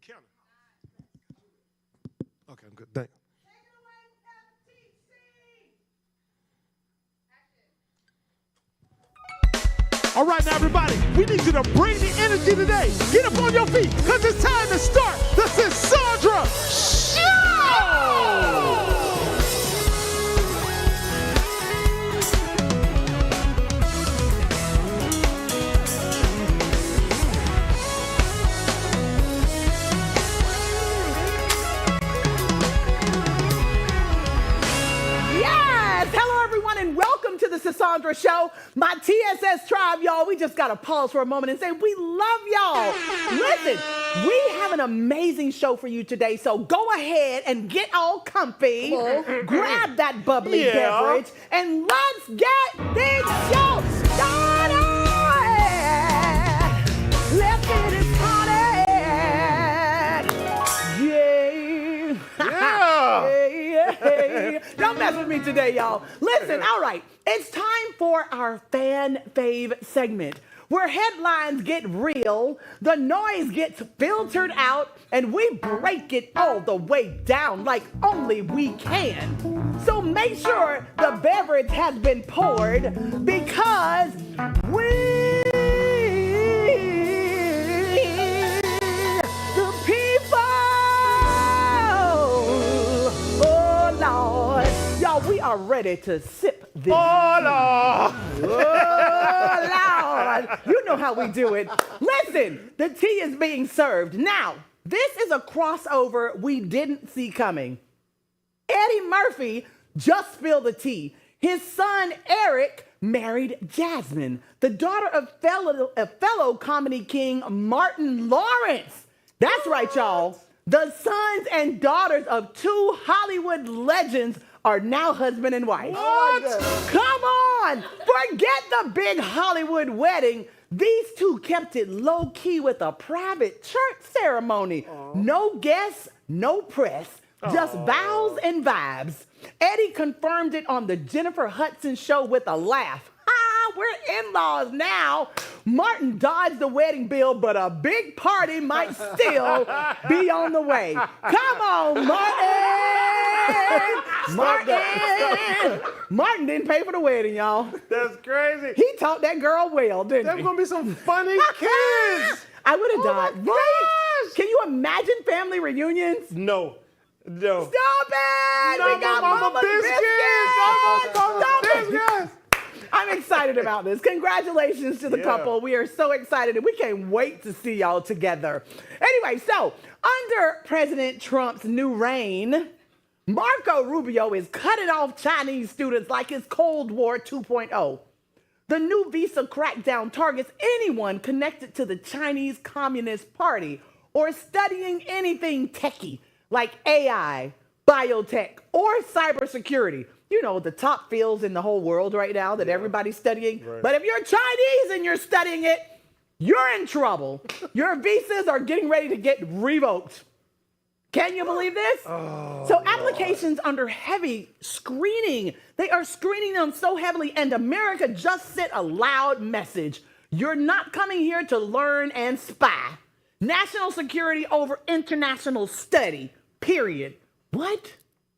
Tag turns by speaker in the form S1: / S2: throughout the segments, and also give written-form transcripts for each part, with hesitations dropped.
S1: Counter. Okay, I'm good. Thanks. All right, now, everybody, we need you to bring the energy today. Get up on your feet, because it's time to start the Cassandra Show!
S2: The Cassandra Show, my TSS tribe, y'all. We just got to pause for a moment and say we love y'all. Listen, we have an amazing show for you today, so go ahead and get all comfy, grab that bubbly beverage, and let's get this show started. Let's get it started. Yeah. Don't mess with me today, y'all. Listen, all right. It's time for our fan fave segment, where headlines get real, the noise gets filtered out, and we break it all the way down like only we can. So make sure the beverage has been poured, because we, the people, oh Lord, y'all, we are ready to sip this.
S1: Oh, Lord.
S2: Oh, Lord. You know how we do it. Listen, the tea is being served. Now, this is a crossover we didn't see coming. Eddie Murphy just spilled the tea. His son, Eric, married Jasmine, the daughter of fellow comedy king Martin Lawrence. That's right, y'all. The sons and daughters of two Hollywood legends are now husband and wife.
S1: What?
S2: Come on! Forget the big Hollywood wedding. These two kept it low-key with a private church ceremony. No guests, no press, just vows and vibes. Eddie confirmed it on the Jennifer Hudson show with a laugh. We're in-laws now. Martin dodged the wedding bill, but a big party might still be on the way. Come on, Martin! Martin didn't pay for the wedding, y'all.
S1: That's crazy.
S2: He taught that girl well, didn't he?
S1: There's going to be some funny kids.
S2: I would have died.
S1: My gosh.
S2: Can you imagine family reunions?
S1: No.
S2: Stop it!
S1: No,
S2: We got
S1: Mama Biscuits. Mama Biscuits.
S2: I'm excited about this. Congratulations to the couple. We are so excited, and we can't wait to see y'all together. Anyway, so under President Trump's new reign, Marco Rubio is cutting off Chinese students like it's Cold War 2.0. The new visa crackdown targets anyone connected to the Chinese Communist Party or studying anything techie like AI, biotech, or cybersecurity. You know, the top fields in the whole world right now that everybody's studying. Right. But if you're Chinese and you're studying it, you're in trouble. Your visas are getting ready to get revoked. Can you believe this? So applications under heavy screening. They are screening them so heavily, and America just sent a loud message. You're not coming here to learn and spy. National security over international study, period. What?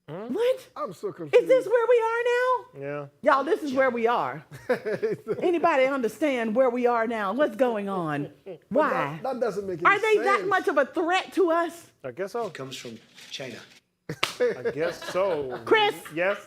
S2: What?
S1: I'm so confused.
S2: Is this where we are now?
S1: Yeah.
S2: Y'all, this is where we are. Anybody understand where we are now? What's going on? Why?
S3: That doesn't make any
S2: Are they
S3: sense.
S2: that much of a threat to us?
S1: I guess so.
S4: It comes from China.
S1: I guess so.
S2: Chris?
S1: Yes.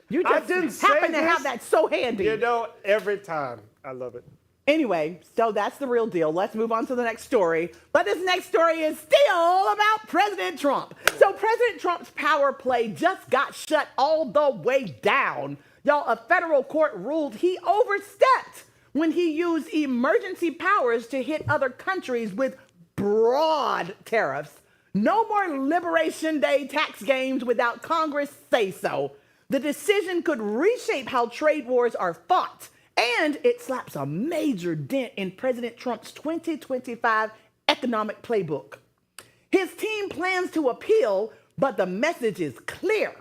S2: You
S1: I
S2: just
S1: didn't
S2: happen
S1: say
S2: to have
S1: this.
S2: that so handy.
S1: You know, every time. I love it.
S2: Anyway, so that's the real deal. Let's move on to the next story. But this next story is still about President Trump. So President Trump's power play just got shut all the way down. Y'all, a federal court ruled he overstepped when he used emergency powers to hit other countries with broad tariffs. No more Liberation Day tax games without Congress say so. The decision could reshape how trade wars are fought, and it slaps a major dent in President Trump's 2025 economic playbook. His team plans to appeal, but the message is clear.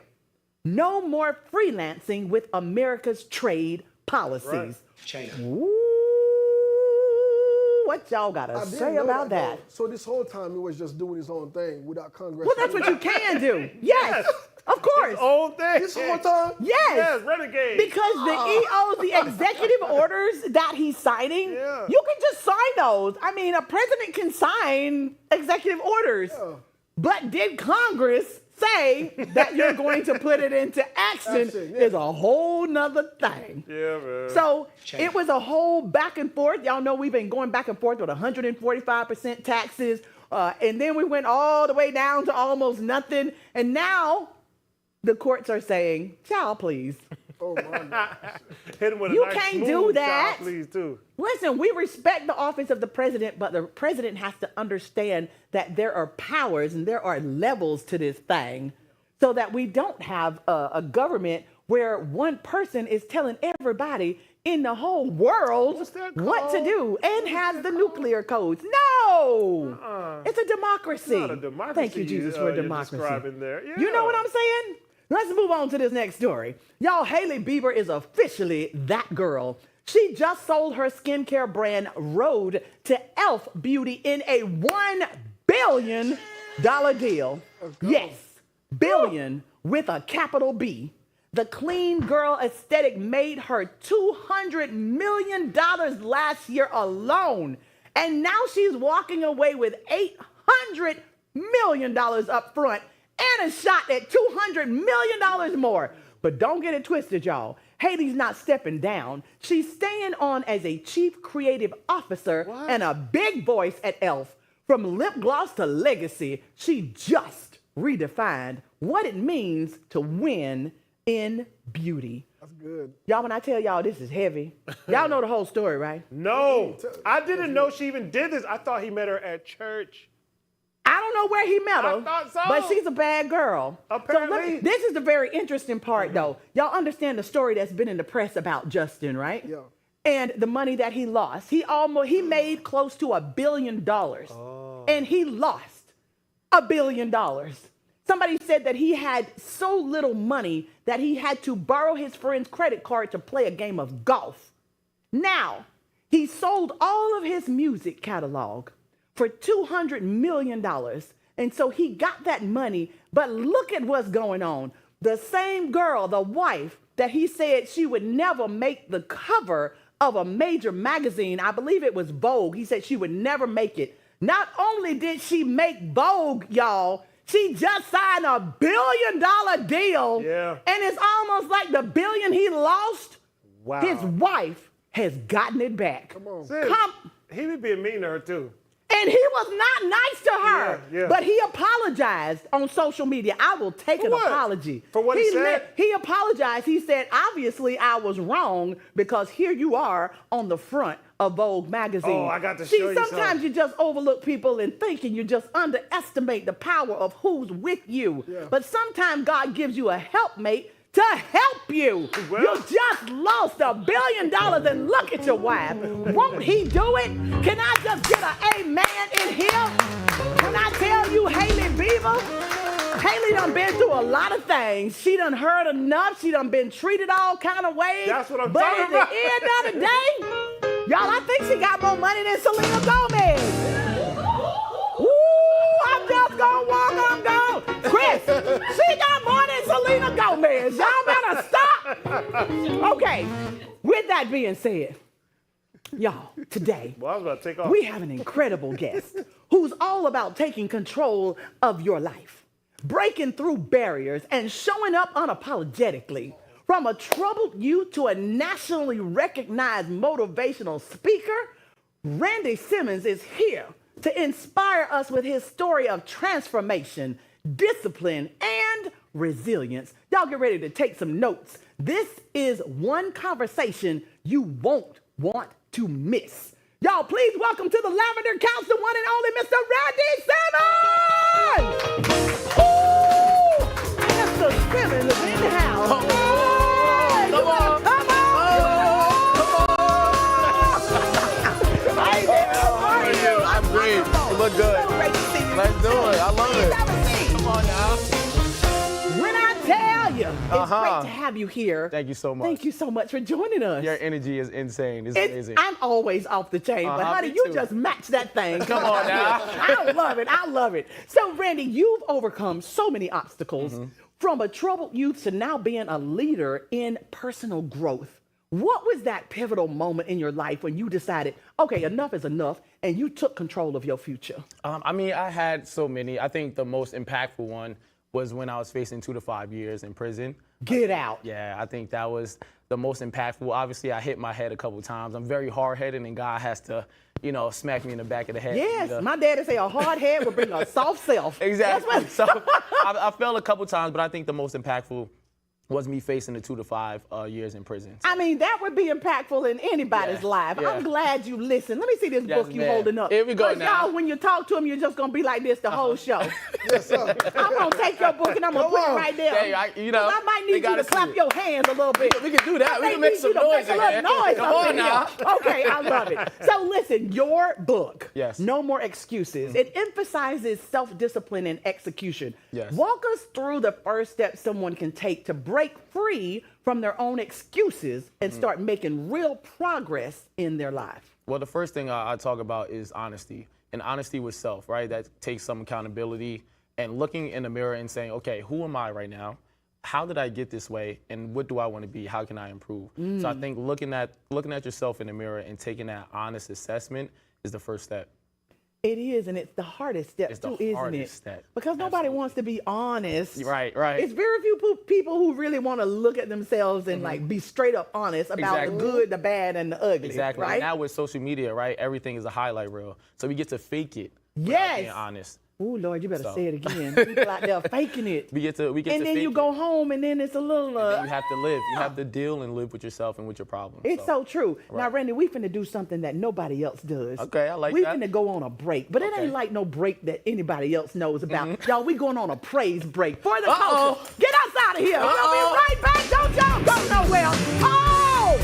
S2: No more freelancing with America's trade policies.
S4: Right. China.
S2: Ooh, What y'all got to say about that?
S3: So this whole time he was just doing his own thing without Congress.
S2: Well, that's what you can do. Yes. Of course.
S4: His own thing.
S3: This whole time?
S2: Yes.
S4: Renegade.
S2: Because the executive orders that he's signing, you can just sign those. I mean, a president can sign executive orders. Yeah. But did Congress say that you're going to put it into action is a whole nother thing.
S4: Yeah, man.
S2: So it was a whole back and forth. Y'all know we've been going back and forth with 145% taxes. And then we went all the way down to almost nothing. And now the courts are saying, child, please.
S3: Oh, my God.
S4: Hit him with
S2: You
S4: a nice
S2: can't
S4: smooth
S2: do that.
S4: child, please, too.
S2: Listen, we respect the office of the president, but the president has to understand that there are powers and there are levels to this thing so that we don't have a government where one person is telling everybody in the whole world what to do and has the nuclear codes. No! It's a democracy.
S4: It's not a democracy.
S2: Thank you, Jesus, for a democracy.
S4: There. Yeah.
S2: You know what I'm saying? Let's move on to this next story. Y'all, Hailey Bieber is officially that girl. She just sold her skincare brand Rhode to e.l.f. Beauty in a $1 billion deal. Yes, billion with a capital B. The clean girl aesthetic made her $200 million last year alone. And now she's walking away with $800 million up front and a shot at $200 million more. But don't get it twisted, y'all. Hailey's not stepping down. She's staying on as a chief creative officer and a big voice at e.l.f. From lip gloss to legacy, she just redefined what it means to win in beauty.
S3: That's good.
S2: Y'all, when I tell y'all this is heavy, y'all know the whole story, right?
S4: No, I didn't know she even did this. I thought he met her at church.
S2: I don't know where he met her,
S4: I thought so.
S2: but she's a bad girl.
S4: Apparently.
S2: So this is the very interesting part, though. Y'all understand the story that's been in the press about Justin, right?
S3: Yeah.
S2: And the money that he lost. He made close to $1 billion, and he lost $1 billion. Somebody said that he had so little money that he had to borrow his friend's credit card to play a game of golf. Now, he sold all of his music catalog for $200 million. And so he got that money, but look at what's going on. The same girl, the wife that he said she would never make the cover of a major magazine, I believe it was Vogue, he said she would never make it. Not only did she make Vogue, y'all, she just signed $1 billion deal.
S4: Yeah.
S2: And it's almost like the $1 billion he lost, his wife has gotten it back.
S3: Come on.
S4: He be being mean to her, too.
S2: And he was not nice to her,
S4: Yeah.
S2: but he apologized on social media. I will take an apology.
S4: For what he said?
S2: He apologized. He said, obviously, I was wrong because here you are on the front of Vogue magazine.
S4: Oh, I got to show you
S2: sometimes
S4: something.
S2: you just overlook people and thinking you just underestimate the power of who's with you.
S3: Yeah.
S2: But sometimes God gives you a helpmate to help you.
S4: Well,
S2: You just lost $1 billion and look at your wife. Won't he do it? Can I just get an amen in here? When I tell you Hailey Bieber, Hailey done been through a lot of things. She done heard enough. She done been treated all kind of ways.
S4: That's what I'm
S2: but
S4: talking about.
S2: But at the end of the day, y'all, I think she got more money than Selena Gomez. I'm just gonna walk on down. Chris, she got more than Selena Gomez. Y'all better stop. Okay, with that being said, y'all, today,
S4: Well, I was about to take off.
S2: we have an incredible guest who's all about taking control of your life, breaking through barriers, and showing up unapologetically. From a troubled youth to a nationally recognized motivational speaker, Randy Simmons is here to inspire us with his story of transformation, discipline, and resilience. Y'all get ready to take some notes. This is one conversation you won't want to miss. Y'all, please welcome to the Lavender Couch, the one and only Mr. Randy Simmons! Ooh! Mr. Simmons is in the house. Hey,
S5: Come on.
S2: Come on! Hey, how are you?
S5: I'm great. You look good.
S2: So great to see you.
S5: Let's do it. I love it.
S2: Come on now. When I tell you It's great to have you here.
S5: Thank you so much.
S2: Thank you so much for joining us.
S5: Your energy is insane. It's amazing.
S2: I'm always off the chain, but honey,
S5: me
S2: you
S5: too.
S2: just match that thing.
S5: Come on now.
S2: I love it. I love it. So, Randy, you've overcome so many obstacles from a troubled youth to now being a leader in personal growth. What was that pivotal moment in your life when you decided, okay, enough is enough, and you took control of your future?
S5: I mean, I had so many. I think the most impactful one was when I was facing 2 to 5 years in prison.
S2: Get out.
S5: Yeah, I think that was the most impactful. Obviously, I hit my head a couple times. I'm very hard-headed, and God has to, smack me in the back of the head.
S2: Yes, my daddy say a hard head will bring a soft self.
S5: Exactly. So I fell a couple times, but I think the most impactful was me facing the 2 to 5 years in prison.
S2: I mean, that would be impactful in anybody's life.
S5: Yeah.
S2: I'm glad you listened. Let me see this book you
S5: ma'am.
S2: holding up.
S5: Here we go
S2: 'Cause
S5: now.
S2: y'all, when you talk to him, you're just going to be like this the whole show.
S3: Yes, sir.
S2: I'm going to take your book and I'm going to put it right there.
S5: Hey, 'Cause
S2: I might need
S5: they
S2: you to
S5: gotta see
S2: clap
S5: it.
S2: your hands a little bit.
S5: We can do that. We
S2: I
S5: can
S2: may
S5: make
S2: need
S5: some
S2: you to
S5: noise
S2: make a
S5: in
S2: little
S5: here.
S2: noise
S5: Come
S2: up
S5: on
S2: in
S5: now.
S2: here. Okay, I love it. So listen, your book,
S5: Yes.
S2: No More Excuses, it emphasizes self-discipline and execution.
S5: Yes.
S2: Walk us through the first steps someone can take to break free from their own excuses and start making real progress in their life.
S5: Well, the first thing I talk about is honesty, and honesty with self, right? That takes some accountability and looking in the mirror and saying, okay, who am I right now? How did I get this way? And what do I want to be? How can I improve? So I think looking at yourself in the mirror and taking that honest assessment is the first step.
S2: It is, and it's the hardest step
S5: It's the
S2: too, isn't it?
S5: hardest step.
S2: Because nobody
S5: Absolutely.
S2: wants to be honest.
S5: Right.
S2: It's very few people who really want to look at themselves and like be straight up honest about
S5: Exactly.
S2: the good, the bad, and the ugly.
S5: Exactly.
S2: Right?
S5: And now with social media, right, everything is a highlight reel. So we get to fake it. without
S2: Yes.
S5: Being honest.
S2: Oh Lord, you better
S5: So.
S2: say it again. People out there faking it.
S5: We get to
S2: And
S5: fake
S2: then you
S5: it.
S2: go home, and then it's a little.
S5: Then you have to live. You have to deal and live with yourself and with your problems.
S2: It's so true. Now,
S5: Right.
S2: Randy, we finna do something that nobody else does.
S5: Okay, I like
S2: we
S5: that.
S2: finna go on a break, but it
S5: Okay.
S2: ain't like no break that anybody else knows about. Y'all, we going on a praise break for the
S5: Uh-oh.
S2: culture. Get us out of here. We'll be right back. Don't y'all go nowhere. Oh!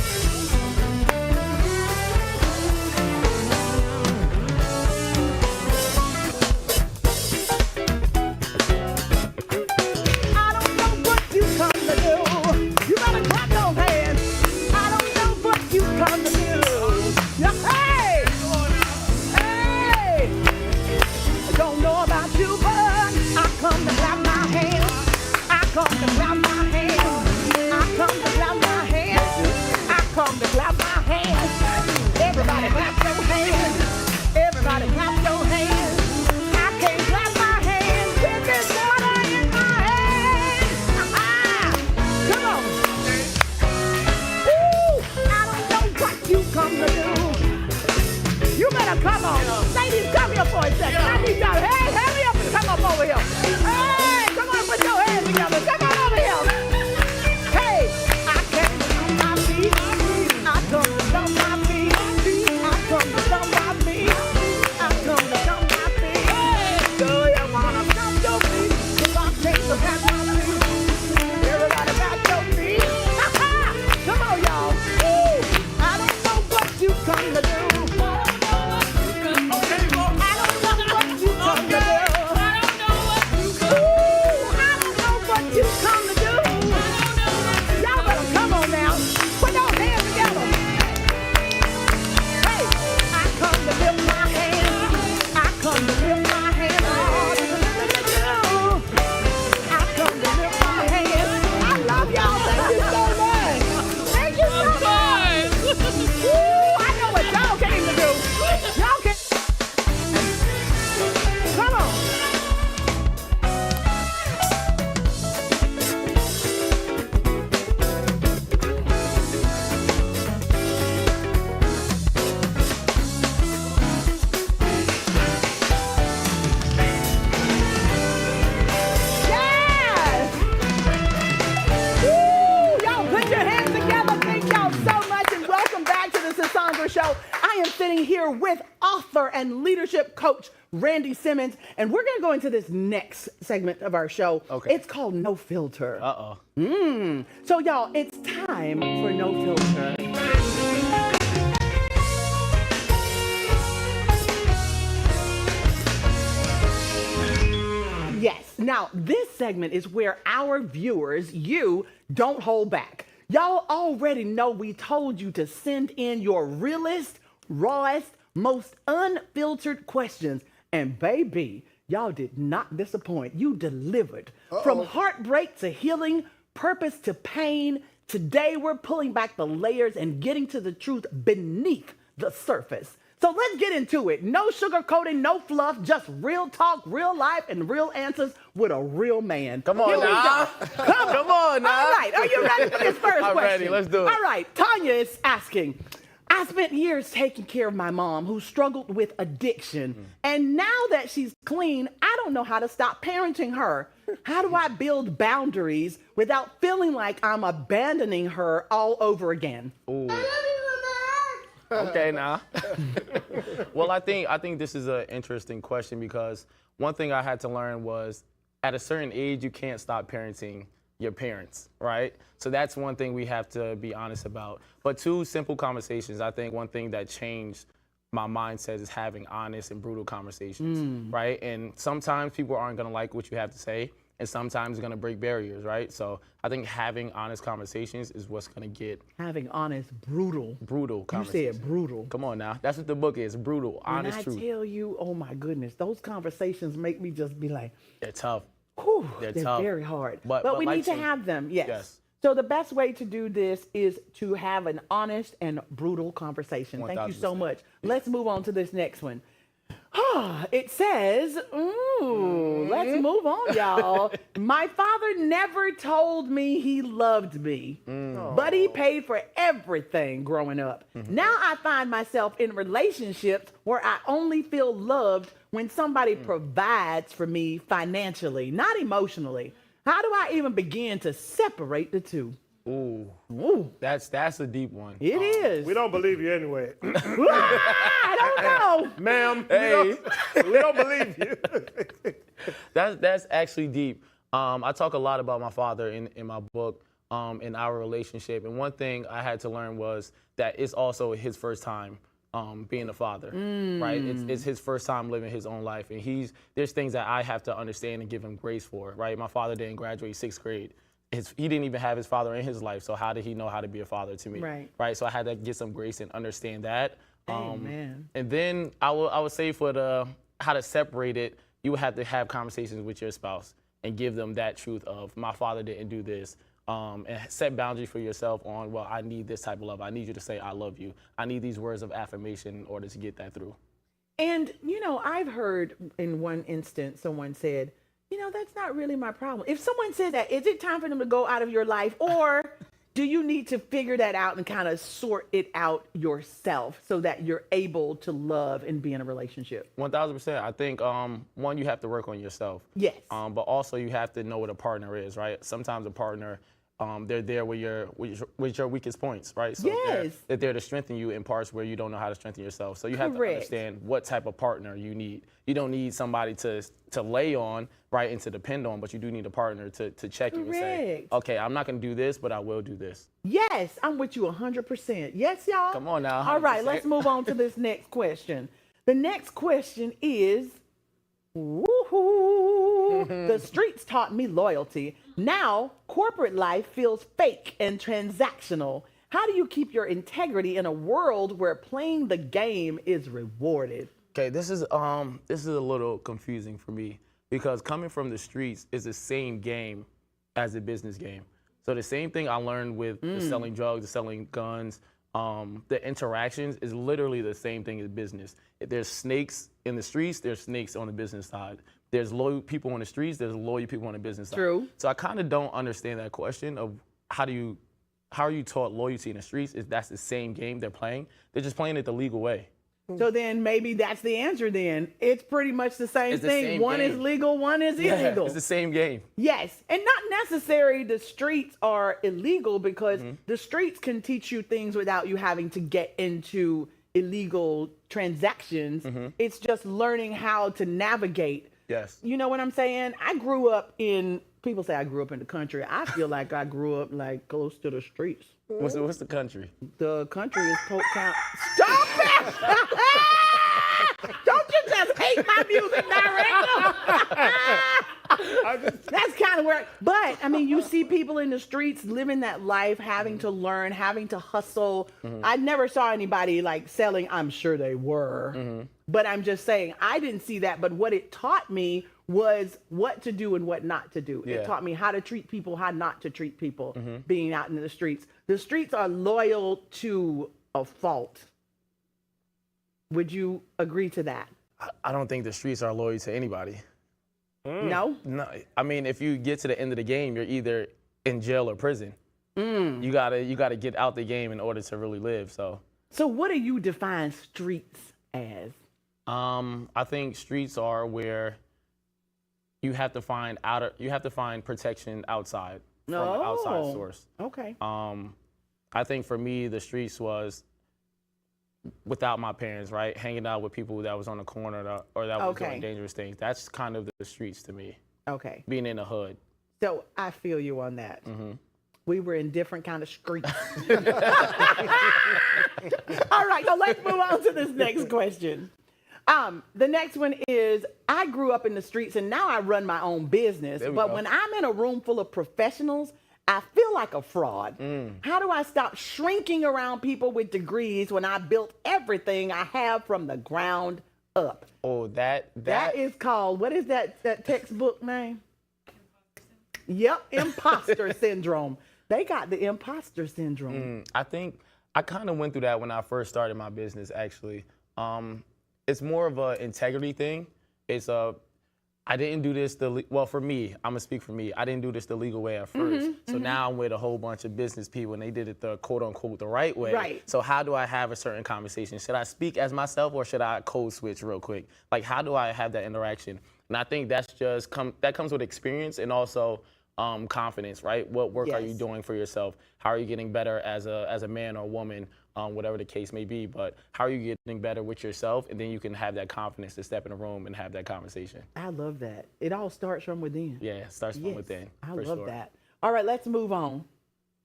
S2: I don't know what you come to do. You better clap those hands. I don't know what you come to do. Yeah, hey! Hey! I don't know about you, but I come to clap my hands. I come to clap my hands. I come to clap my hands. I come to clap my hands. Everybody clap your hands. Everybody clap your hands. I can't clap my hands with this water in my hand. Come on. Woo! I don't know what you come to do. You better come on. Ladies, come here for a second. I need y'all. Hey, hurry up and come up over here. Hey, come on, put your hands together. Come on over here. Hey, I came to stomp my feet. I come to stomp my feet. I come to stomp my feet. I come to stomp my feet. Do you wanna stomp your feet? 'Cause I came to pat my feet. Everybody pat your feet. Come on, y'all. Woo. I don't know what you come to do. I don't know what you come to do. Ooh, I don't know what you come to do. Y'all better come on now. Put those hands together. Hey, I come to lift my hands. I come to lift my hands. Lord. I come to lift my hands. I love y'all. Thank you so much. Thank you so much. Ooh, I know what y'all came to do. Y'all came. Come on. Yes! Woo! Y'all put your hands together. Thank y'all so much and welcome back to the Sandra Show. I am sitting here with author and leadership coach Randy Simmons, and we're going to go into this next segment of our show.
S5: Okay.
S2: It's called No Filter.
S5: Uh-oh.
S2: So y'all, it's time for No Filter. Yes. Now Now, this segment is where our viewers, you, don't hold back. Y'all already know we told you to send in your realest, rawest, most unfiltered questions. And baby, y'all did not disappoint. You delivered. From heartbreak to healing, purpose to pain, today we're pulling back the layers and getting to the truth beneath the surface. So let's get into it. No sugarcoating, no fluff, just real talk, real life, and real answers with a real man.
S5: Come on
S2: Here we
S5: now.
S2: go. Come on now. All right, are you ready for this first
S5: I'm
S2: question?
S5: ready, let's do it.
S2: All right, Tanya is asking, I spent years taking care of my mom who struggled with addiction. And now that she's clean, I don't know how to stop parenting her. How do I build boundaries without feeling like I'm abandoning her all over again?
S5: Ooh. Okay, now. Well, I think this is an interesting question because one thing I had to learn was at a certain age, you can't stop parenting your parents, right? So that's one thing we have to be honest about. But two simple conversations, I think one thing that changed my mindset is having honest and brutal conversations, right? And sometimes people aren't gonna like what you have to say, and sometimes it's gonna break barriers, right? So I think having honest conversations is what's gonna get
S2: Having honest, brutal
S5: conversations.
S2: You said brutal.
S5: Come on now, that's what the book is, brutal, honest
S2: And
S5: truth.
S2: I tell you, oh my goodness, those conversations make me just be like,
S5: They're tough.
S2: whew,
S5: They're
S2: they're
S5: tough.
S2: very hard.
S5: But
S2: we
S5: like
S2: need to
S5: you-
S2: have them, yes.
S5: Yes.
S2: So the best way to do this is to have an honest and brutal conversation. Thank you so
S5: 1000%.
S2: much. Let's move on to this next one. It says, let's move on, y'all. My father never told me he loved me, but he paid for everything growing up. Now I find myself in relationships where I only feel loved when somebody provides for me financially, not emotionally. How do I even begin to separate the two?
S5: Ooh, that's a deep one.
S2: It is.
S4: We don't believe you anyway.
S2: I don't know.
S4: Ma'am,
S5: Hey.
S4: we don't believe you.
S5: That's actually deep. I talk a lot about my father in my book, in our relationship. And one thing I had to learn was that it's also his first time being a father, right? It's his first time living his own life. And there's things that I have to understand and give him grace for, right? My father didn't graduate 6th grade. He didn't even have his father in his life, so how did he know how to be a father to me? Right. So I had to get some grace and understand that.
S2: Amen.
S5: And then I would say for how to separate it, you would have to have conversations with your spouse and give them that truth of my father didn't do this. And set boundaries for yourself on, well, I need this type of love. I need you to say I love you. I need these words of affirmation in order to get that through.
S2: And, I've heard in one instance someone said, that's not really my problem. If someone says that, is it time for them to go out of your life? Or do you need to figure that out and kind of sort it out yourself so that you're able to love and be in a relationship?
S5: 1000%. I think, one, you have to work on yourself.
S2: Yes.
S5: But also you have to know what a partner is, right? Sometimes a partner, they're there with your weakest points, right? So
S2: Yes.
S5: they're there to strengthen you in parts where you don't know how to strengthen yourself. So you have to
S2: Correct.
S5: understand what type of partner you need. You don't need somebody to lay on, right, and to depend on, but you do need a partner to check you and say,
S2: Correct.
S5: okay, I'm not going to do this, but I will do this.
S2: Yes, I'm with you 100%. Yes, y'all?
S5: Come on now,
S2: All right,
S5: 100%.
S2: let's move on to this next question. The next question is, the streets taught me loyalty. Now, corporate life feels fake and transactional. How do you keep your integrity in a world where playing the game is rewarded?
S5: Okay, this is a little confusing for me because coming from the streets is the same game as a business game. So the same thing I learned with the selling drugs, the selling guns, the interactions is literally the same thing as business. If there's snakes in the streets, there's snakes on the business side. There's loyal people on the streets, there's loyal people on the business side.
S2: True.
S5: So I kind of don't understand that question of how are you taught loyalty in the streets if that's the same game they're playing? They're just playing it the legal way.
S2: So then maybe that's the answer then. It's pretty much the same
S5: It's the
S2: thing.
S5: same
S2: One is
S5: game.
S2: legal, one is illegal.
S5: It's the same game.
S2: Yes, and not necessarily the streets are illegal because the streets can teach you things without you having to get into illegal transactions. It's just learning how to navigate.
S5: Yes.
S2: You know what I'm saying? I grew up people say I grew up in the country. I feel like I grew up like close to the streets.
S5: What's the country?
S2: The country is Polk County. Stop it! Don't you just hate my music director? That's kind of where, but I mean, you see people in the streets living that life, having to learn, having to hustle. I never saw anybody like selling. I'm sure they were, but I'm just saying, I didn't see that. But what it taught me was what to do and what not to do. It taught me how to treat people, how not to treat people being out in the streets. The streets are loyal to a fault. Would you agree to that?
S5: I don't think the streets are loyal to anybody.
S2: No?
S5: No, I mean, if you get to the end of the game, you're either in jail or prison. You gotta get out the game in order to really live. So
S2: what do you define streets as?
S5: I think streets are where you have to find protection outside from an outside source.
S2: Okay.
S5: I think for me, the streets was without my parents, right? Hanging out with people that was on the corner or that was doing dangerous things. That's kind of the streets to me.
S2: Okay.
S5: Being in the hood.
S2: So I feel you on that. We were in different kind of streets. All right, so let's move on to this next question. The next one is, I grew up in the streets and now I run my own business. But when I'm in a room full of professionals, I feel like a fraud. How do I stop shrinking around people with degrees when I built everything I have from the ground up?
S5: Oh, that
S2: is called, what is that textbook name? Yep, imposter syndrome. They got the imposter syndrome.
S5: I think I kind of went through that when I first started my business, actually. It's more of an integrity thing. It's I didn't do this well, for me, I'm gonna speak for me. I didn't do this the legal way at first. So now I'm with a whole bunch of business people and they did it the quote unquote the right way.
S2: Right.
S5: So how do I have a certain conversation? Should I speak as myself or should I code switch real quick? Like, how do I have that interaction? And I think that's just that comes with experience and also confidence, right? What work are you doing for yourself? How are you getting better as a man or woman? Whatever the case may be, but how are you getting better with yourself? And then you can have that confidence to step in a room and have that conversation.
S2: I love that. It all starts from within.
S5: Yeah, it starts from within.
S2: I love that. All right, let's move on.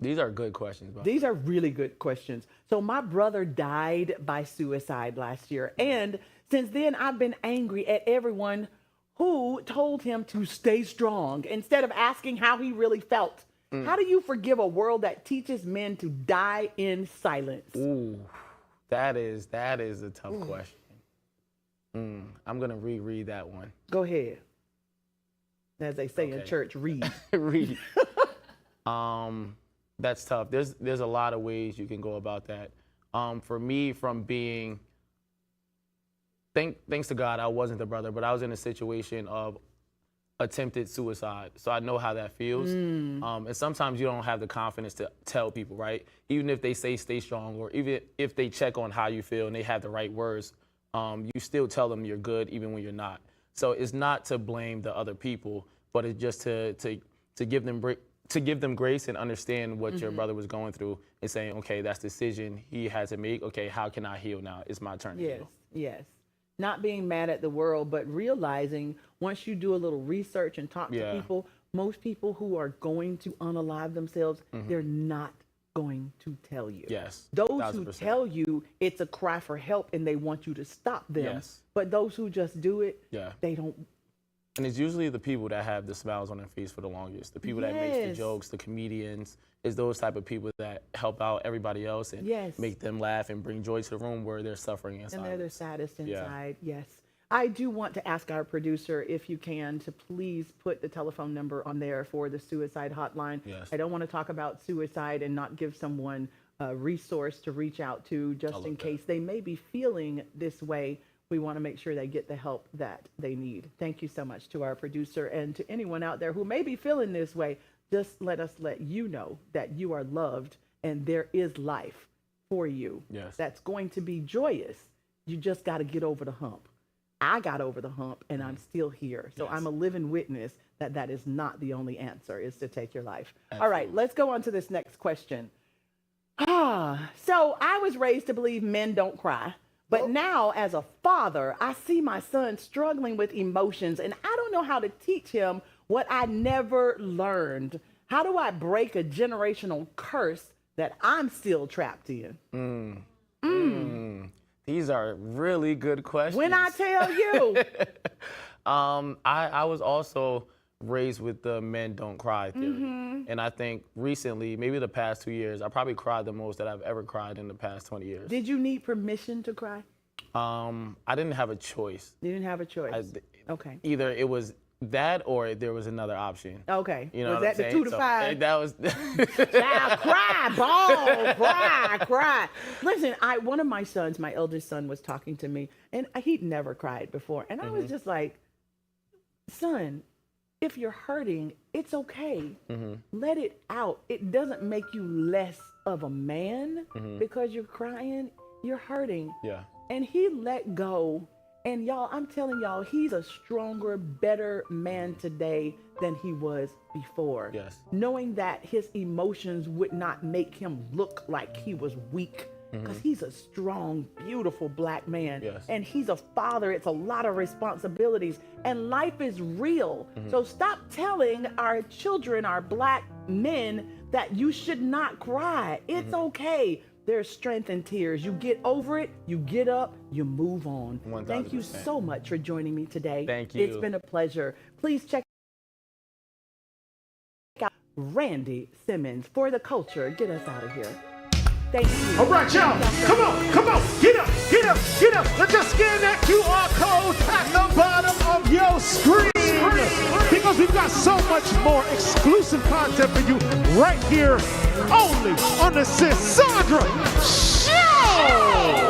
S5: These are good questions, bro.
S2: These are really good questions. So my brother died by suicide last year. And since then, I've been angry at everyone who told him to stay strong instead of asking how he really felt. How do you forgive a world that teaches men to die in silence?
S5: Ooh, that is a tough question. I'm gonna reread that one.
S2: Go ahead. As they say in church, read.
S5: Read. That's tough. There's a lot of ways you can go about that. For me, from being, thanks to God, I wasn't the brother, but I was in a situation of attempted suicide. So I know how that feels. And sometimes you don't have the confidence to tell people, right? Even if they say stay strong, or even if they check on how you feel and they have the right words, you still tell them you're good even when you're not. So it's not to blame the other people, but it's just to give them grace and understand what your brother was going through and saying, okay, that's the decision he had to make. Okay, how can I heal now? It's my turn to heal.
S2: Yes. Not being mad at the world, but realizing once you do a little research and talk to people, most people who are going to unalive themselves, they're not going to tell you.
S5: Yes.
S2: Those
S5: 1,000%.
S2: who tell you, it's a cry for help and they want you to stop them.
S5: Yes.
S2: But those who just do it, they don't.
S5: And it's usually the people that have the smiles on their face for the longest. The people that make the jokes, the comedians, is those type of people that help out everybody else and make them laugh and bring joy to the room where they're suffering inside.
S2: And they're the saddest inside, yes. I do want to ask our producer, if you can, to please put the telephone number on there for the suicide hotline.
S5: Yes.
S2: I don't want to talk about suicide and not give someone a resource to reach out to just in case they may be feeling this way. We want to make sure they get the help that they need. Thank you so much to our producer, and to anyone out there who may be feeling this way. Just let us let you know that you are loved and there is life for you.
S5: Yes.
S2: That's going to be joyous. You just got to get over the hump. I got over the hump and I'm still here. So I'm a living witness that that is not the only answer, is to take your life. Absolutely. All right, let's go on to this next question. So I was raised to believe men don't cry. But now, as a father, I see my son struggling with emotions, and I don't know how to teach him what I never learned. How do I break a generational curse that I'm still trapped in?
S5: These are really good questions.
S2: When I tell you.
S5: I was also raised with the men don't cry theory. And I think recently, maybe the past 2 years, I probably cried the most that I've ever cried in the past 20 years.
S2: Did you need permission to cry?
S5: I didn't have a choice.
S2: You didn't have a choice. Okay.
S5: Either it was that or there was another option.
S2: Okay.
S5: You know
S2: was
S5: what
S2: that
S5: I'm
S2: the
S5: saying?
S2: 2 to 5?
S5: That was.
S2: Child, cry, ball, cry. Listen, one of my sons, my eldest son, was talking to me, and he'd never cried before, and I was just like, son, if you're hurting, it's okay. Let it out. It doesn't make you less of a man because you're crying. You're hurting.
S5: Yeah.
S2: And he let go. And y'all, I'm telling y'all, he's a stronger, better man today than he was before.
S5: Yes.
S2: Knowing that his emotions would not make him look like he was weak. Because he's a strong, beautiful black man.
S5: Yes.
S2: And he's a father. It's a lot of responsibilities. And life is real. So stop telling our children, our black men, that you should not cry. It's okay. There's strength in tears. You get over it, you get up, you move on.
S5: 1000%.
S2: Thank you so much for joining me today.
S5: Thank you.
S2: It's been a pleasure. Please check out Randy Simmons for the culture. Get us out of here. Thank you.
S1: All right, y'all. Come on. Get up. Let's just scan that QR code at the bottom of your screen. Because we've got so much more exclusive content for you right here only on the Sandra Show.